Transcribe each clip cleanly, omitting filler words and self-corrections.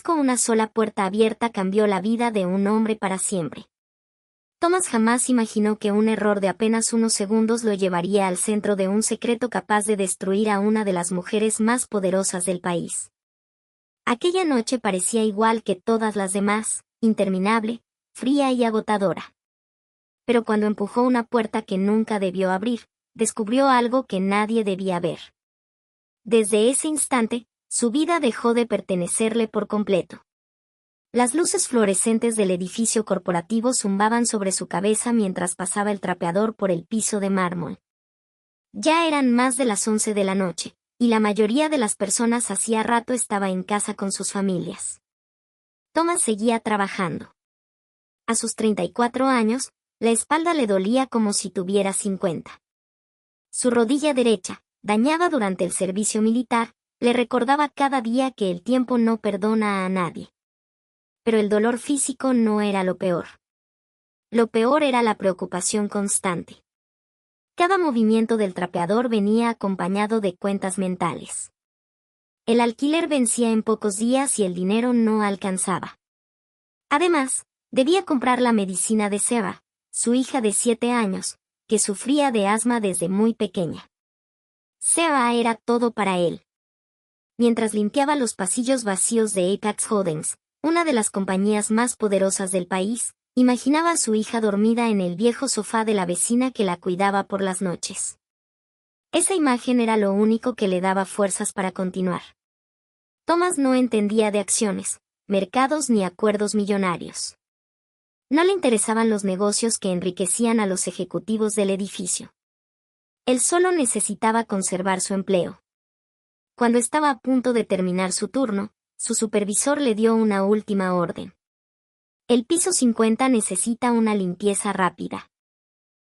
Una sola puerta abierta cambió la vida de un hombre para siempre. Thomas jamás imaginó que un error de apenas unos segundos lo llevaría al centro de un secreto capaz de destruir a una de las mujeres más poderosas del país. Aquella noche parecía igual que todas las demás, interminable, fría y agotadora. Pero cuando empujó una puerta que nunca debió abrir, descubrió algo que nadie debía ver. Desde ese instante, su vida dejó de pertenecerle por completo. Las luces fluorescentes del edificio corporativo zumbaban sobre su cabeza mientras pasaba el trapeador por el piso de mármol. Ya eran más de las 11 de la noche, y la mayoría de las personas hacía rato estaba en casa con sus familias. Thomas seguía trabajando. A sus 34 años, la espalda le dolía como si tuviera 50. Su rodilla derecha, dañada durante el servicio militar, le recordaba cada día que el tiempo no perdona a nadie. Pero el dolor físico no era lo peor. Lo peor era la preocupación constante. Cada movimiento del trapeador venía acompañado de cuentas mentales. El alquiler vencía en pocos días y el dinero no alcanzaba. Además, debía comprar la medicina de Sarah, su hija de 7 años, que sufría de asma desde muy pequeña. Sarah era todo para él. Mientras limpiaba los pasillos vacíos de Apex Holdings, una de las compañías más poderosas del país, imaginaba a su hija dormida en el viejo sofá de la vecina que la cuidaba por las noches. Esa imagen era lo único que le daba fuerzas para continuar. Thomas no entendía de acciones, mercados ni acuerdos millonarios. No le interesaban los negocios que enriquecían a los ejecutivos del edificio. Él solo necesitaba conservar su empleo. Cuando estaba a punto de terminar su turno, su supervisor le dio una última orden. El piso 50 necesita una limpieza rápida.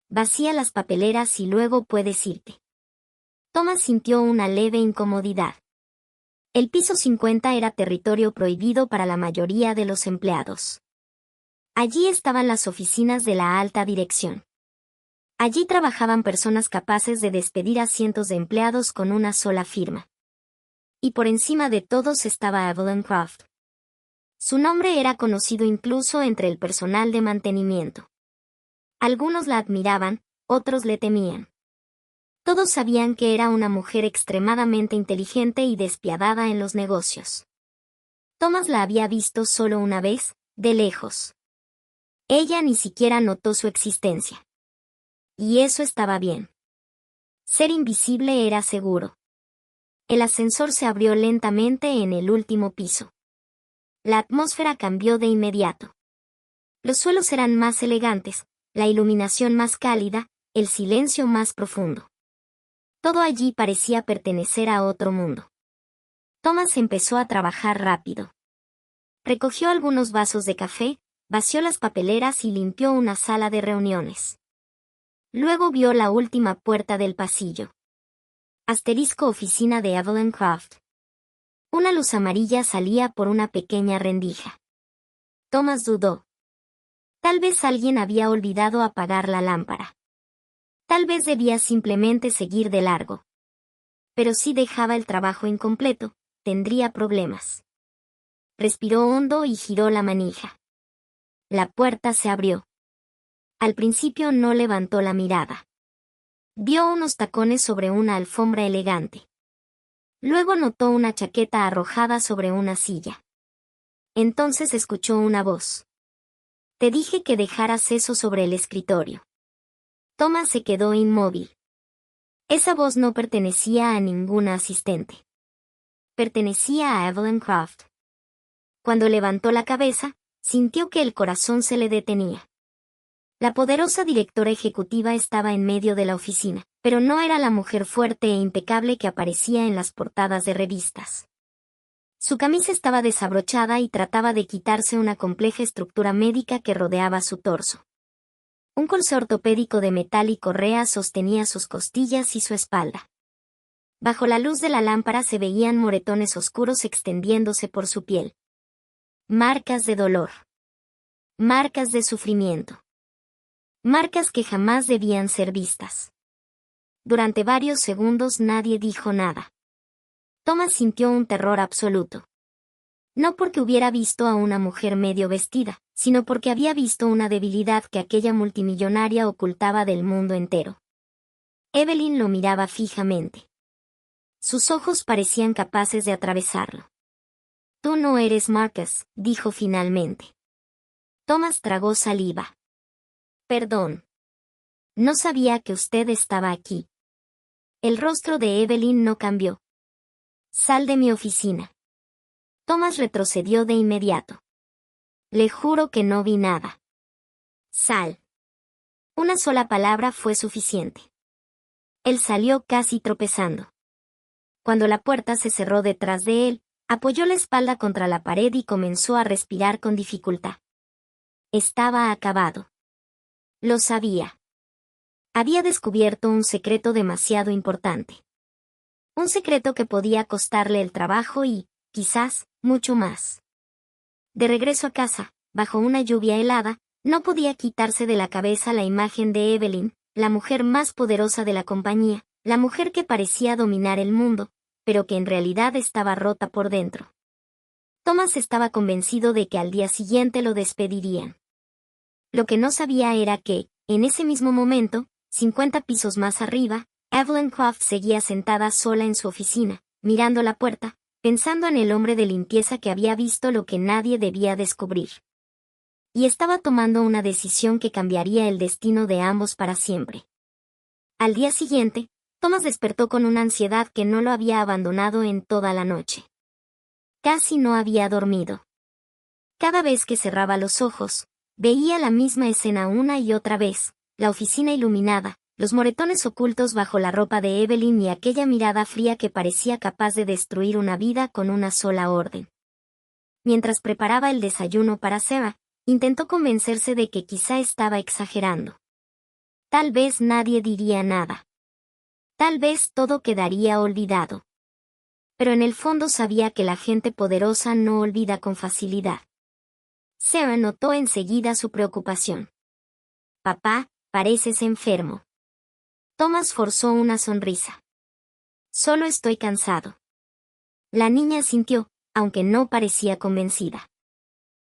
Vacía las papeleras y luego puedes irte. Thomas sintió una leve incomodidad. El piso 50 era territorio prohibido para la mayoría de los empleados. Allí estaban las oficinas de la alta dirección. Allí trabajaban personas capaces de despedir a cientos de empleados con una sola firma. Y por encima de todos estaba Evelyn Croft. Su nombre era conocido incluso entre el personal de mantenimiento. Algunos la admiraban, otros le temían. Todos sabían que era una mujer extremadamente inteligente y despiadada en los negocios. Thomas la había visto solo una vez, de lejos. Ella ni siquiera notó su existencia. Y eso estaba bien. Ser invisible era seguro. El ascensor se abrió lentamente en el último piso. La atmósfera cambió de inmediato. Los suelos eran más elegantes, la iluminación más cálida, el silencio más profundo. Todo allí parecía pertenecer a otro mundo. Thomas empezó a trabajar rápido. Recogió algunos vasos de café, vació las papeleras y limpió una sala de reuniones. Luego vio la última puerta del pasillo. Oficina de Evelyn Croft. Una luz amarilla salía por una pequeña rendija. Thomas dudó. Tal vez alguien había olvidado apagar la lámpara. Tal vez debía simplemente seguir de largo. Pero si dejaba el trabajo incompleto, tendría problemas. Respiró hondo y giró la manija. La puerta se abrió. Al principio no levantó la mirada. Vio unos tacones sobre una alfombra elegante. Luego notó una chaqueta arrojada sobre una silla. Entonces escuchó una voz. Te dije que dejaras eso sobre el escritorio. Thomas se quedó inmóvil. Esa voz no pertenecía a ninguna asistente. Pertenecía a Evelyn Croft. Cuando levantó la cabeza, sintió que el corazón se le detenía. La poderosa directora ejecutiva estaba en medio de la oficina, pero no era la mujer fuerte e impecable que aparecía en las portadas de revistas. Su camisa estaba desabrochada y trataba de quitarse una compleja estructura médica que rodeaba su torso. Un corsé ortopédico de metal y correa sostenía sus costillas y su espalda. Bajo la luz de la lámpara se veían moretones oscuros extendiéndose por su piel. Marcas de dolor. Marcas de sufrimiento. Marcas que jamás debían ser vistas. Durante varios segundos nadie dijo nada. Thomas sintió un terror absoluto. No porque hubiera visto a una mujer medio vestida, sino porque había visto una debilidad que aquella multimillonaria ocultaba del mundo entero. Evelyn lo miraba fijamente. Sus ojos parecían capaces de atravesarlo. «Tú no eres Marcus», dijo finalmente. Thomas tragó saliva. «Perdón. No sabía que usted estaba aquí». El rostro de Evelyn no cambió. «Sal de mi oficina». Thomas retrocedió de inmediato. «Le juro que no vi nada». «Sal». Una sola palabra fue suficiente. Él salió casi tropezando. Cuando la puerta se cerró detrás de él, apoyó la espalda contra la pared y comenzó a respirar con dificultad. Estaba acabado. Lo sabía. Había descubierto un secreto demasiado importante. Un secreto que podía costarle el trabajo y, quizás, mucho más. De regreso a casa, bajo una lluvia helada, no podía quitarse de la cabeza la imagen de Evelyn, la mujer más poderosa de la compañía, la mujer que parecía dominar el mundo, pero que en realidad estaba rota por dentro. Thomas estaba convencido de que al día siguiente lo despedirían. Lo que no sabía era que, en ese mismo momento, 50 pisos más arriba, Evelyn Croft seguía sentada sola en su oficina, mirando la puerta, pensando en el hombre de limpieza que había visto lo que nadie debía descubrir. Y estaba tomando una decisión que cambiaría el destino de ambos para siempre. Al día siguiente, Thomas despertó con una ansiedad que no lo había abandonado en toda la noche. Casi no había dormido. Cada vez que cerraba los ojos, veía la misma escena una y otra vez, la oficina iluminada, los moretones ocultos bajo la ropa de Evelyn y aquella mirada fría que parecía capaz de destruir una vida con una sola orden. Mientras preparaba el desayuno para Sarah, intentó convencerse de que quizá estaba exagerando. Tal vez nadie diría nada. Tal vez todo quedaría olvidado. Pero en el fondo sabía que la gente poderosa no olvida con facilidad. Sarah notó enseguida su preocupación. «Papá, pareces enfermo». Thomas forzó una sonrisa. «Solo estoy cansado». La niña asintió, aunque no parecía convencida.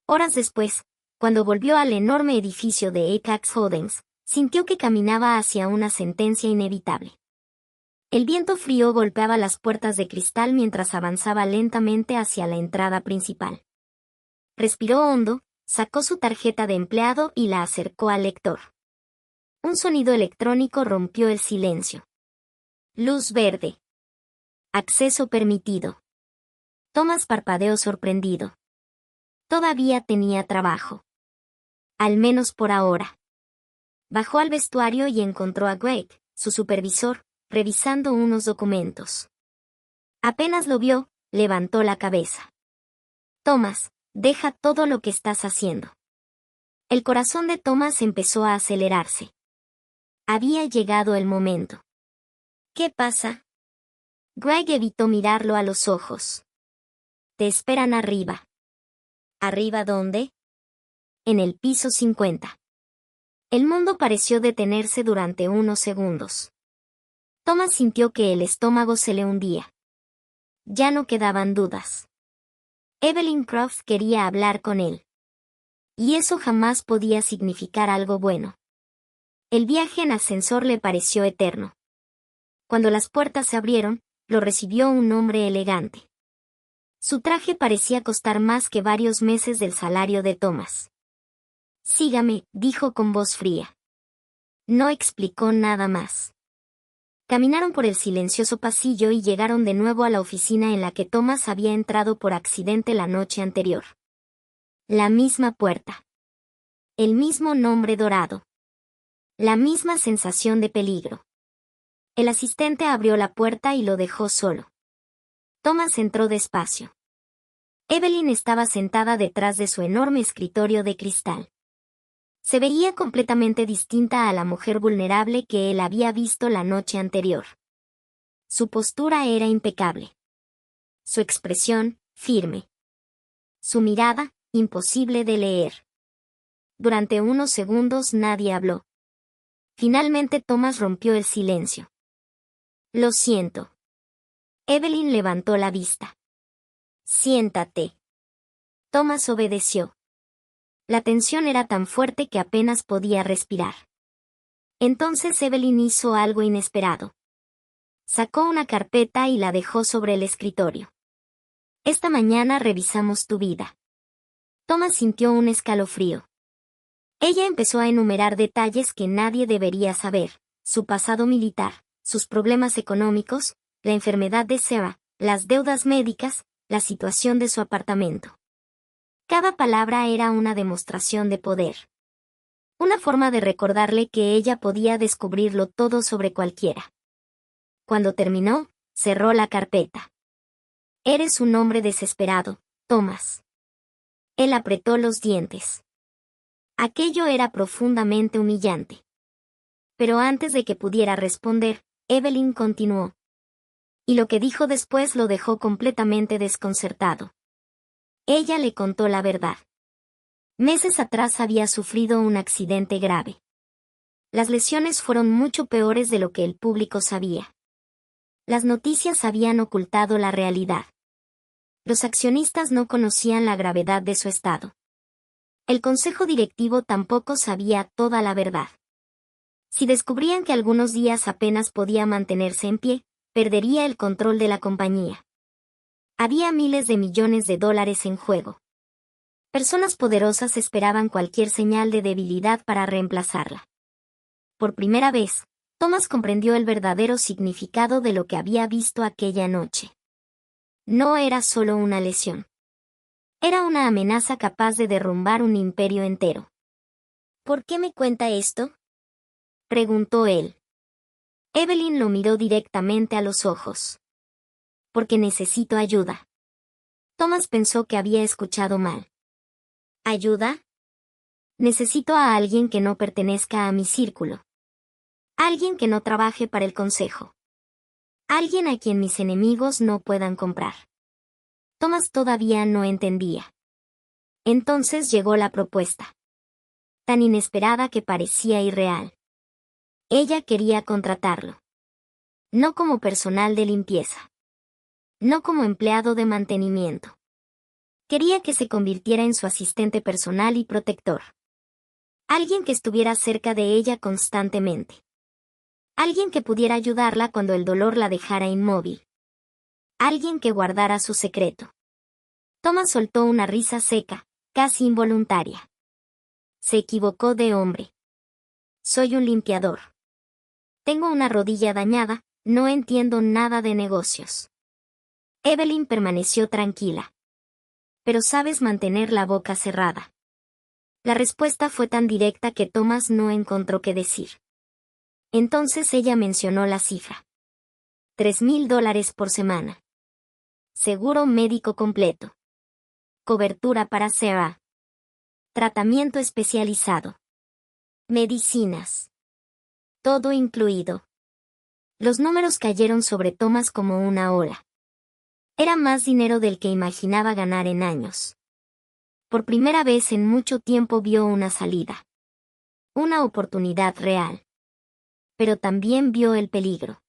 Horas después, cuando volvió al enorme edificio de Apex Holdings, sintió que caminaba hacia una sentencia inevitable. El viento frío golpeaba las puertas de cristal mientras avanzaba lentamente hacia la entrada principal. Respiró hondo, sacó su tarjeta de empleado y la acercó al lector. Un sonido electrónico rompió el silencio. Luz verde. Acceso permitido. Thomas parpadeó sorprendido. Todavía tenía trabajo. Al menos por ahora. Bajó al vestuario y encontró a Greg, su supervisor, revisando unos documentos. Apenas lo vio, levantó la cabeza. «Thomas, deja todo lo que estás haciendo». El corazón de Thomas empezó a acelerarse. Había llegado el momento. «¿Qué pasa?» Greg evitó mirarlo a los ojos. «Te esperan arriba». «¿Arriba dónde?» «En el piso 50». El mundo pareció detenerse durante unos segundos. Thomas sintió que el estómago se le hundía. Ya no quedaban dudas. Evelyn Croft quería hablar con él. Y eso jamás podía significar algo bueno. El viaje en ascensor le pareció eterno. Cuando las puertas se abrieron, lo recibió un hombre elegante. Su traje parecía costar más que varios meses del salario de Thomas. «Sígame», dijo con voz fría. No explicó nada más. Caminaron por el silencioso pasillo y llegaron de nuevo a la oficina en la que Thomas había entrado por accidente la noche anterior. La misma puerta. El mismo nombre dorado. La misma sensación de peligro. El asistente abrió la puerta y lo dejó solo. Thomas entró despacio. Evelyn estaba sentada detrás de su enorme escritorio de cristal. Se veía completamente distinta a la mujer vulnerable que él había visto la noche anterior. Su postura era impecable. Su expresión, firme. Su mirada, imposible de leer. Durante unos segundos nadie habló. Finalmente Thomas rompió el silencio. «Lo siento». Evelyn levantó la vista. «Siéntate». Thomas obedeció. La tensión era tan fuerte que apenas podía respirar. Entonces Evelyn hizo algo inesperado. Sacó una carpeta y la dejó sobre el escritorio. Esta mañana revisamos tu vida. Thomas sintió un escalofrío. Ella empezó a enumerar detalles que nadie debería saber: su pasado militar, sus problemas económicos, la enfermedad de Sarah, las deudas médicas, la situación de su apartamento. Cada palabra era una demostración de poder. Una forma de recordarle que ella podía descubrirlo todo sobre cualquiera. Cuando terminó, cerró la carpeta. Eres un hombre desesperado, Thomas. Él apretó los dientes. Aquello era profundamente humillante. Pero antes de que pudiera responder, Evelyn continuó. Y lo que dijo después lo dejó completamente desconcertado. Ella le contó la verdad. Meses atrás había sufrido un accidente grave. Las lesiones fueron mucho peores de lo que el público sabía. Las noticias habían ocultado la realidad. Los accionistas no conocían la gravedad de su estado. El consejo directivo tampoco sabía toda la verdad. Si descubrían que algunos días apenas podía mantenerse en pie, perdería el control de la compañía. Había miles de millones de dólares en juego. Personas poderosas esperaban cualquier señal de debilidad para reemplazarla. Por primera vez, Thomas comprendió el verdadero significado de lo que había visto aquella noche. No era solo una lesión. Era una amenaza capaz de derrumbar un imperio entero. ¿Por qué me cuenta esto?, preguntó él. Evelyn lo miró directamente a los ojos. Porque necesito ayuda. Thomas pensó que había escuchado mal. ¿Ayuda? Necesito a alguien que no pertenezca a mi círculo. Alguien que no trabaje para el consejo. Alguien a quien mis enemigos no puedan comprar. Thomas todavía no entendía. Entonces llegó la propuesta. Tan inesperada que parecía irreal. Ella quería contratarlo. No como personal de limpieza. No como empleado de mantenimiento. Quería que se convirtiera en su asistente personal y protector. Alguien que estuviera cerca de ella constantemente. Alguien que pudiera ayudarla cuando el dolor la dejara inmóvil. Alguien que guardara su secreto. Thomas soltó una risa seca, casi involuntaria. Se equivocó de hombre. Soy un limpiador. Tengo una rodilla dañada, no entiendo nada de negocios. Evelyn permaneció tranquila. Pero sabes mantener la boca cerrada. La respuesta fue tan directa que Thomas no encontró qué decir. Entonces ella mencionó la cifra. $3,000 por semana. Seguro médico completo. Cobertura para Sarah. Tratamiento especializado. Medicinas. Todo incluido. Los números cayeron sobre Thomas como una ola. Era más dinero del que imaginaba ganar en años. Por primera vez en mucho tiempo vio una salida. Una oportunidad real. Pero también vio el peligro.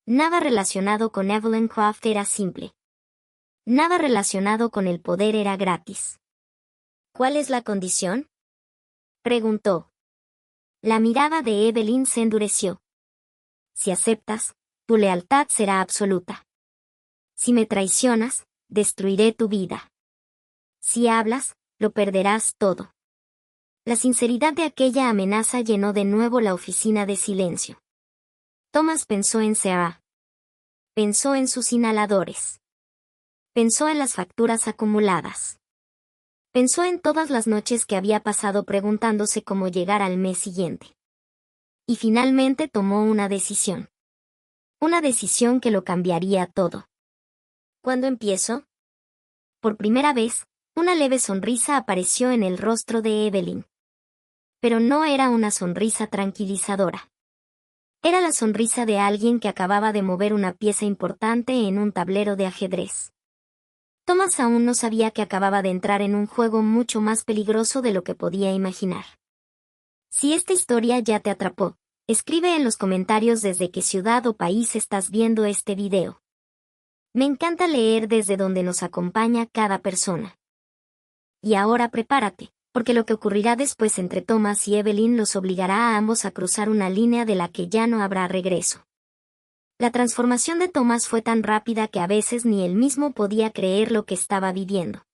Nada relacionado con Evelyn Croft era simple. Nada relacionado con el poder era gratis. ¿Cuál es la condición?, preguntó. La mirada de Evelyn se endureció. Si aceptas, tu lealtad será absoluta. Si me traicionas, destruiré tu vida. Si hablas, lo perderás todo. La sinceridad de aquella amenaza llenó de nuevo la oficina de silencio. Thomas pensó en Sarah. Pensó en sus inhaladores. Pensó en las facturas acumuladas. Pensó en todas las noches que había pasado preguntándose cómo llegar al mes siguiente. Y finalmente tomó una decisión. Una decisión que lo cambiaría todo. ¿Cuándo empiezo? Por primera vez, una leve sonrisa apareció en el rostro de Evelyn. Pero no era una sonrisa tranquilizadora. Era la sonrisa de alguien que acababa de mover una pieza importante en un tablero de ajedrez. Thomas aún no sabía que acababa de entrar en un juego mucho más peligroso de lo que podía imaginar. Si esta historia ya te atrapó, escribe en los comentarios desde qué ciudad o país estás viendo este video. Me encanta leer desde donde nos acompaña cada persona. y ahora prepárate, porque lo que ocurrirá después entre Thomas y Evelyn los obligará a ambos a cruzar una línea de la que ya no habrá regreso. La transformación de Thomas fue tan rápida que a veces ni él mismo podía creer lo que estaba viviendo.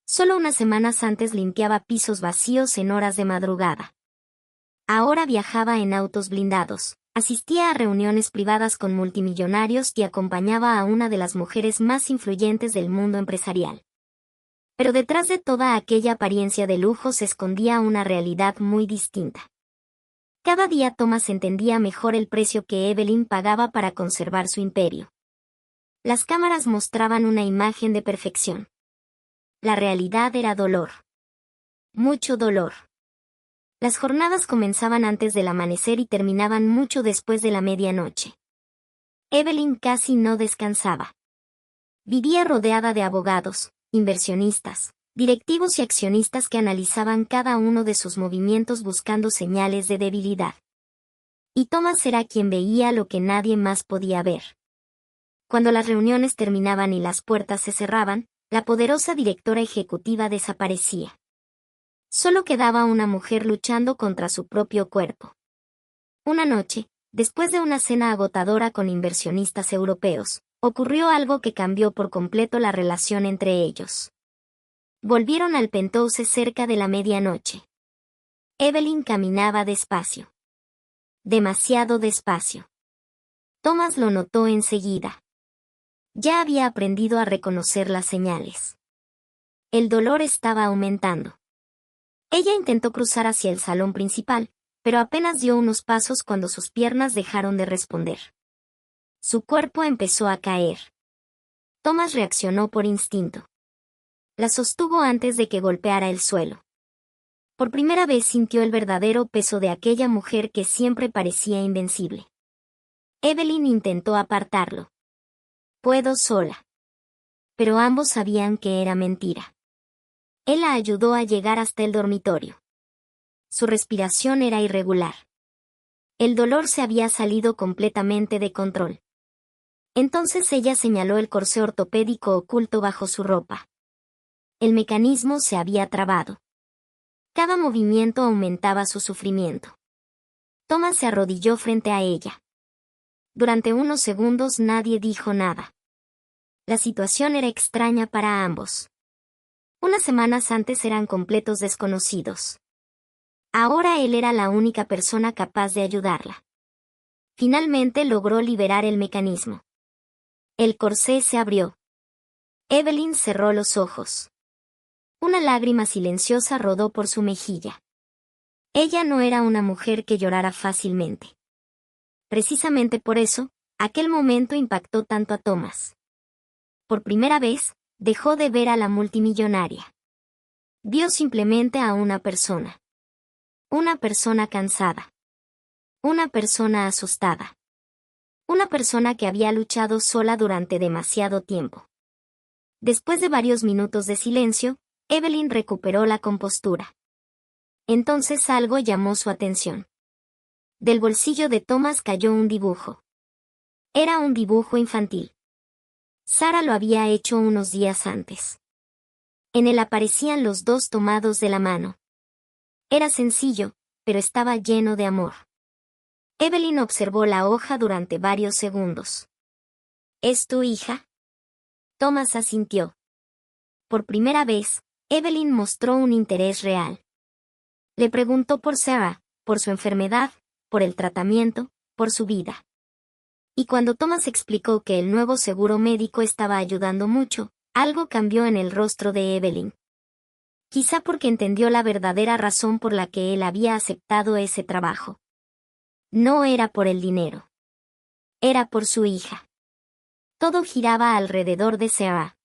Solo unas semanas antes limpiaba pisos vacíos en horas de madrugada. Ahora viajaba en autos blindados, asistía a reuniones privadas con multimillonarios y acompañaba a una de las mujeres más influyentes del mundo empresarial. Pero detrás de toda aquella apariencia de lujo se escondía una realidad muy distinta. Cada día Thomas entendía mejor el precio que Evelyn pagaba para conservar su imperio. Las cámaras mostraban una imagen de perfección. La realidad era dolor. Mucho dolor. Las jornadas comenzaban antes del amanecer y terminaban mucho después de la medianoche. Evelyn casi no descansaba. Vivía rodeada de abogados, inversionistas, directivos y accionistas que analizaban cada uno de sus movimientos buscando señales de debilidad. Y Thomas era quien veía lo que nadie más podía ver. Cuando las reuniones terminaban y las puertas se cerraban, la poderosa directora ejecutiva desaparecía. Solo quedaba una mujer luchando contra su propio cuerpo. Una noche, después de una cena agotadora con inversionistas europeos, ocurrió algo que cambió por completo la relación entre ellos. Volvieron al penthouse cerca de la medianoche. Evelyn caminaba despacio. Demasiado despacio. Thomas lo notó enseguida. Ya había aprendido a reconocer las señales. El dolor estaba aumentando. Ella intentó cruzar hacia el salón principal, pero apenas dio unos pasos cuando sus piernas dejaron de responder. Su cuerpo empezó a caer. Thomas reaccionó por instinto. La sostuvo antes de que golpeara el suelo. Por primera vez sintió el verdadero peso de aquella mujer que siempre parecía invencible. Evelyn intentó apartarlo. Puedo sola. Pero ambos sabían que era mentira. Él la ayudó a llegar hasta el dormitorio. Su respiración era irregular. El dolor se había salido completamente de control. Entonces ella señaló el corsé ortopédico oculto bajo su ropa. El mecanismo se había trabado. Cada movimiento aumentaba su sufrimiento. Thomas se arrodilló frente a ella. Durante unos segundos nadie dijo nada. La situación era extraña para ambos. Unas semanas antes eran completos desconocidos. Ahora él era la única persona capaz de ayudarla. Finalmente logró liberar el mecanismo. El corsé se abrió. Evelyn cerró los ojos. Una lágrima silenciosa rodó por su mejilla. Ella no era una mujer que llorara fácilmente. Precisamente por eso, aquel momento impactó tanto a Thomas. Por primera vez, dejó de ver a la multimillonaria. Vio simplemente a una persona. Una persona cansada. Una persona asustada. Una persona que había luchado sola durante demasiado tiempo. Después de varios minutos de silencio, Evelyn recuperó la compostura. Entonces algo llamó su atención. Del bolsillo de Thomas cayó un dibujo. Era un dibujo infantil. Sara lo había hecho unos días antes. En él aparecían los dos tomados de la mano. Era sencillo, pero estaba lleno de amor. Evelyn observó la hoja durante varios segundos. ¿Es tu hija? Thomas asintió. Por primera vez, Evelyn mostró un interés real. Le preguntó por Sarah, por su enfermedad, por el tratamiento, por su vida. Y cuando Thomas explicó que el nuevo seguro médico estaba ayudando mucho, algo cambió en el rostro de Evelyn. Quizá porque entendió la verdadera razón por la que él había aceptado ese trabajo. No era por el dinero. Era por su hija. Todo giraba alrededor de Sarah.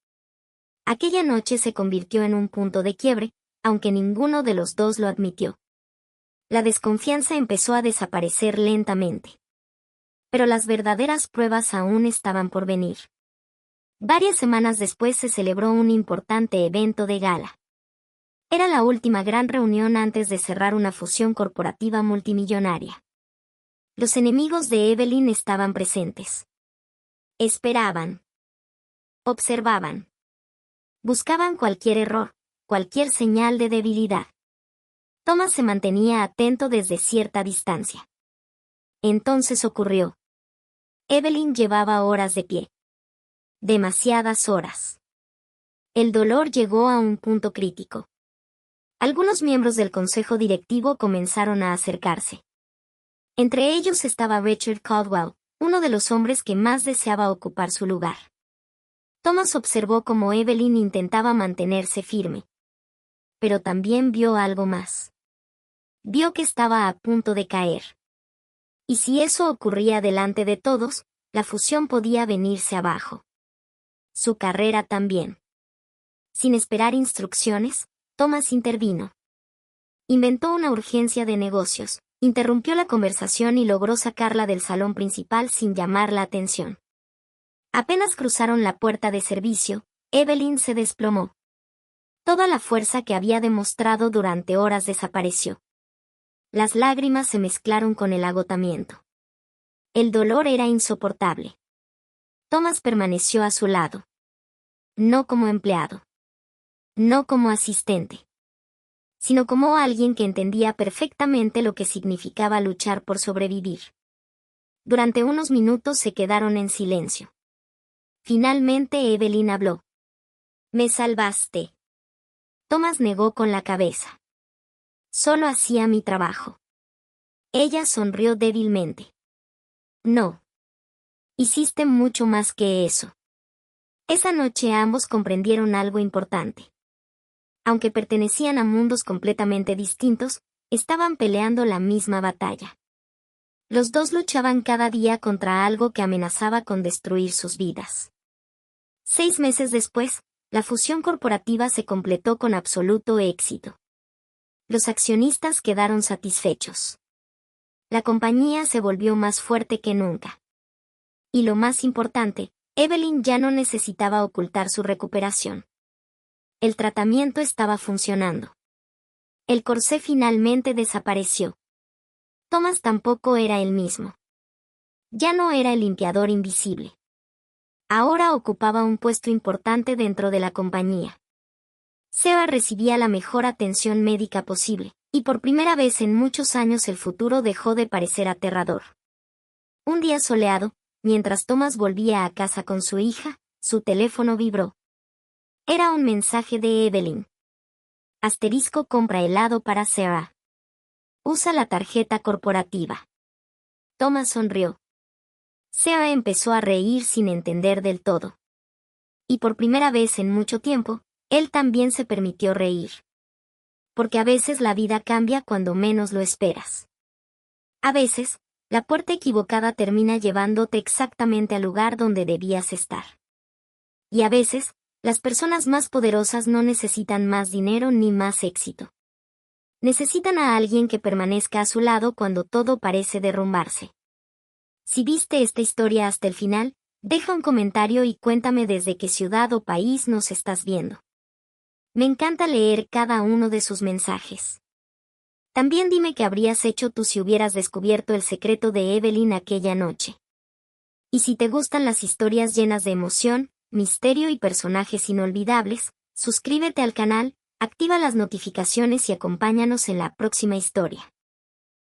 Aquella noche se convirtió en un punto de quiebre, aunque ninguno de los dos lo admitió. La desconfianza empezó a desaparecer lentamente. Pero las verdaderas pruebas aún estaban por venir. Varias semanas después se celebró un importante evento de gala. Era la última gran reunión antes de cerrar una fusión corporativa multimillonaria. Los enemigos de Evelyn estaban presentes. Esperaban. Observaban. Buscaban cualquier error, cualquier señal de debilidad. Thomas se mantenía atento desde cierta distancia. Entonces ocurrió. Evelyn llevaba horas de pie. Demasiadas horas. El dolor llegó a un punto crítico. Algunos miembros del consejo directivo comenzaron a acercarse. Entre ellos estaba Richard Caldwell, uno de los hombres que más deseaba ocupar su lugar. Thomas observó cómo Evelyn intentaba mantenerse firme. Pero también vio algo más. Vio que estaba a punto de caer. Y si eso ocurría delante de todos, la fusión podía venirse abajo. Su carrera también. Sin esperar instrucciones, Thomas intervino. Inventó una urgencia de negocios, interrumpió la conversación y logró sacarla del salón principal sin llamar la atención. Apenas cruzaron la puerta de servicio, Evelyn se desplomó. Toda la fuerza que había demostrado durante horas desapareció. Las lágrimas se mezclaron con el agotamiento. El dolor era insoportable. Thomas permaneció a su lado. No como empleado. No como asistente. Sino como alguien que entendía perfectamente lo que significaba luchar por sobrevivir. Durante unos minutos se quedaron en silencio. Finalmente Evelyn habló. «Me salvaste». Thomas negó con la cabeza. «Solo hacía mi trabajo». Ella sonrió débilmente. «No. Hiciste mucho más que eso». Esa noche ambos comprendieron algo importante. Aunque pertenecían a mundos completamente distintos, estaban peleando la misma batalla. Los dos luchaban cada día contra algo que amenazaba con destruir sus vidas. 6 meses después, la fusión corporativa se completó con absoluto éxito. Los accionistas quedaron satisfechos. La compañía se volvió más fuerte que nunca. Y lo más importante, Evelyn ya no necesitaba ocultar su recuperación. El tratamiento estaba funcionando. El corsé finalmente desapareció. Thomas tampoco era el mismo. Ya no era el limpiador invisible. Ahora ocupaba un puesto importante dentro de la compañía. Seba recibía la mejor atención médica posible, y por primera vez en muchos años el futuro dejó de parecer aterrador. Un día soleado, mientras Thomas volvía a casa con su hija, su teléfono vibró. Era un mensaje de Evelyn. Asterisco compra helado para Sarah. Usa la tarjeta corporativa. Thomas sonrió. Sarah empezó a reír sin entender del todo. Y por primera vez en mucho tiempo, él también se permitió reír. Porque a veces la vida cambia cuando menos lo esperas. A veces, la puerta equivocada termina llevándote exactamente al lugar donde debías estar. Y a veces, las personas más poderosas no necesitan más dinero ni más éxito. Necesitan a alguien que permanezca a su lado cuando todo parece derrumbarse. Si viste esta historia hasta el final, deja un comentario y cuéntame desde qué ciudad o país nos estás viendo. Me encanta leer cada uno de sus mensajes. También dime qué habrías hecho tú si hubieras descubierto el secreto de Evelyn aquella noche. Y si te gustan las historias llenas de emoción, misterio y personajes inolvidables, suscríbete al canal, activa las notificaciones y acompáñanos en la próxima historia.